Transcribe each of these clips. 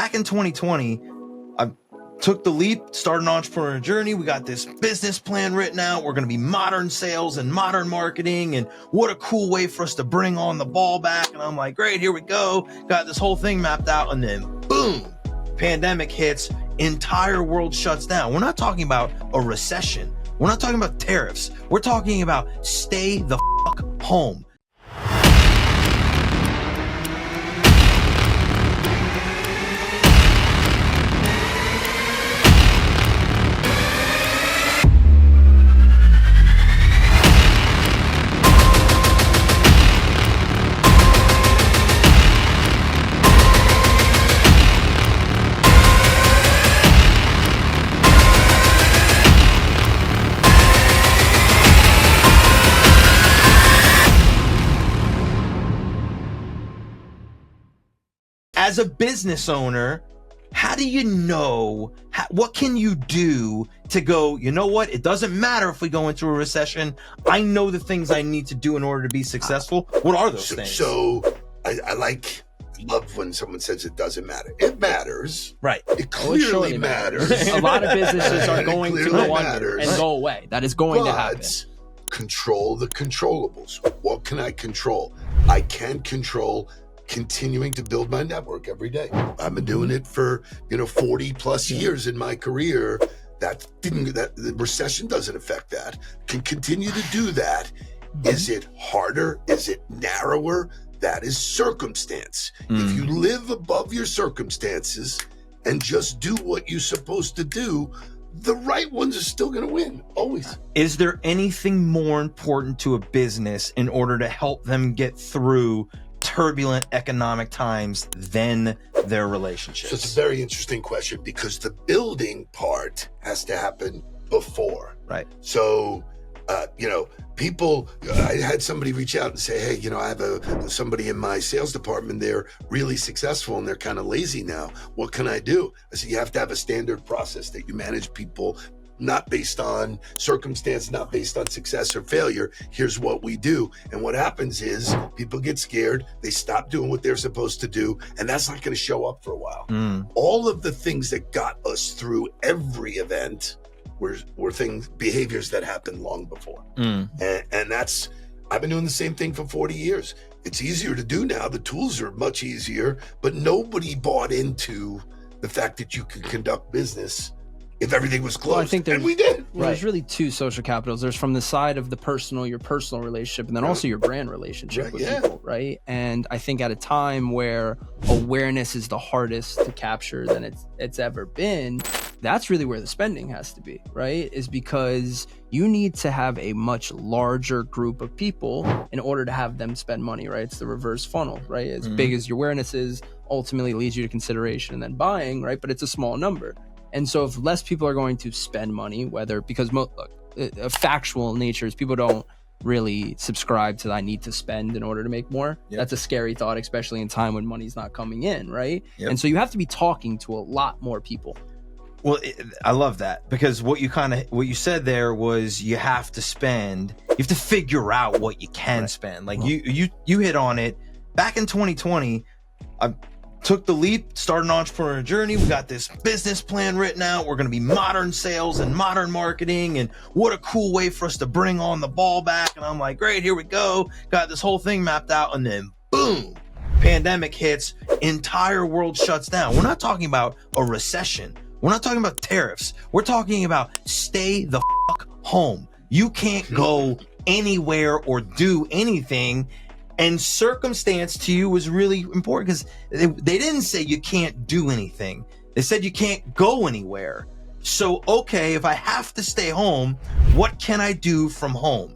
back in 2020, I took the leap, started an entrepreneurial journey. We got this business plan written out. We're going to be modern sales and modern marketing. And what a cool way for us to bring on the ball back. And I'm like, great, here we go. Got this whole thing mapped out. And then boom, pandemic hits, entire world shuts down. We're not talking about a recession. We're not talking about tariffs. We're talking about stay the fuck home. As a business owner, how do you know, what can you do to go, you know what, it doesn't matter if we go into a recession. I know the things I need to do in order to be successful. What are those things? So I love when someone says it doesn't matter. It matters. Right. It clearly matters. A lot of businesses are going to go under and go away. That is going to happen. Control the controllables. What can I control? I can control continuing to build my network every day. I've been doing it for 40 plus years in my career. That the recession doesn't affect that. Can continue to do that. Is it harder? Is it narrower? That is circumstance. If you live above your circumstances and just do what you're supposed to do, the right ones are still going to win, always. Is there anything more important to a business in order to help them get through turbulent economic times than their relationships? So it's a very interesting question because the building part has to happen before. Right. So, people, I had somebody reach out and say, hey, I have somebody in my sales department, they're really successful and they're kind of lazy now. What can I do? I said, you have to have a standard process that you manage people not based on circumstance, not based on success or failure. Here's what we do. And what happens is people get scared. They stop doing what they're supposed to do. And that's not going to show up for a while. All of the things that got us through every event were behaviors that happened long before. And that's, I've been doing the same thing for 40 years. It's easier to do now. The tools are much easier, but nobody bought into the fact that you could conduct business if everything was closed. Well, I think and we did. There's really two social capitals. There's from the side of your personal relationship, and then also your brand relationship with people, right? And I think at a time where awareness is the hardest to capture than it's ever been, that's really where the spending has to be, right? Is because you need to have a much larger group of people in order to have them spend money, right? It's the reverse funnel, right? As big as your awareness is, ultimately leads you to consideration and then buying, right? But it's a small number. And so if less people are going to spend money, because a factual nature is people don't really subscribe to I need to spend in order to make more. That's a scary thought, especially in time when money's not coming in, right? And so you have to be talking to a lot more people. Well, I love that because what you said there was you have to spend, you have to figure out what you can spend. Like you hit on it. Back in 2020, I took the leap, started an entrepreneurial journey. We got this business plan written out. We're going to be modern sales and modern marketing. And what a cool way for us to bring on the ball back. And I'm like, great, here we go. Got this whole thing mapped out. And then boom, pandemic hits, entire world shuts down. We're not talking about a recession. We're not talking about tariffs. We're talking about stay the fuck home. You can't go anywhere or do anything. And circumstance to you was really important because they didn't say you can't do anything. They said you can't go anywhere. So, okay, if I have to stay home, what can I do from home?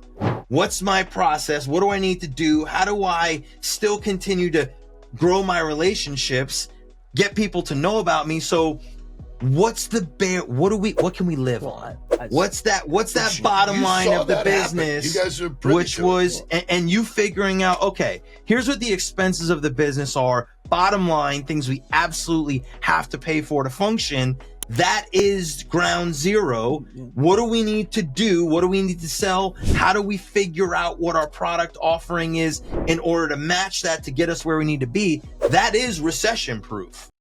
What's my process? What do I need to do? How do I still continue to grow my relationships, get people to know about me? So what's the what can we live on? What's that bottom line of the business? You guys are which was and you figuring out, okay, here's what the expenses of the business are. Bottom line, things we absolutely have to pay for to function. That is ground zero. What do we need to do? What do we need to sell? How do we figure out what our product offering is in order to match that to get us where we need to be? That is recession proof.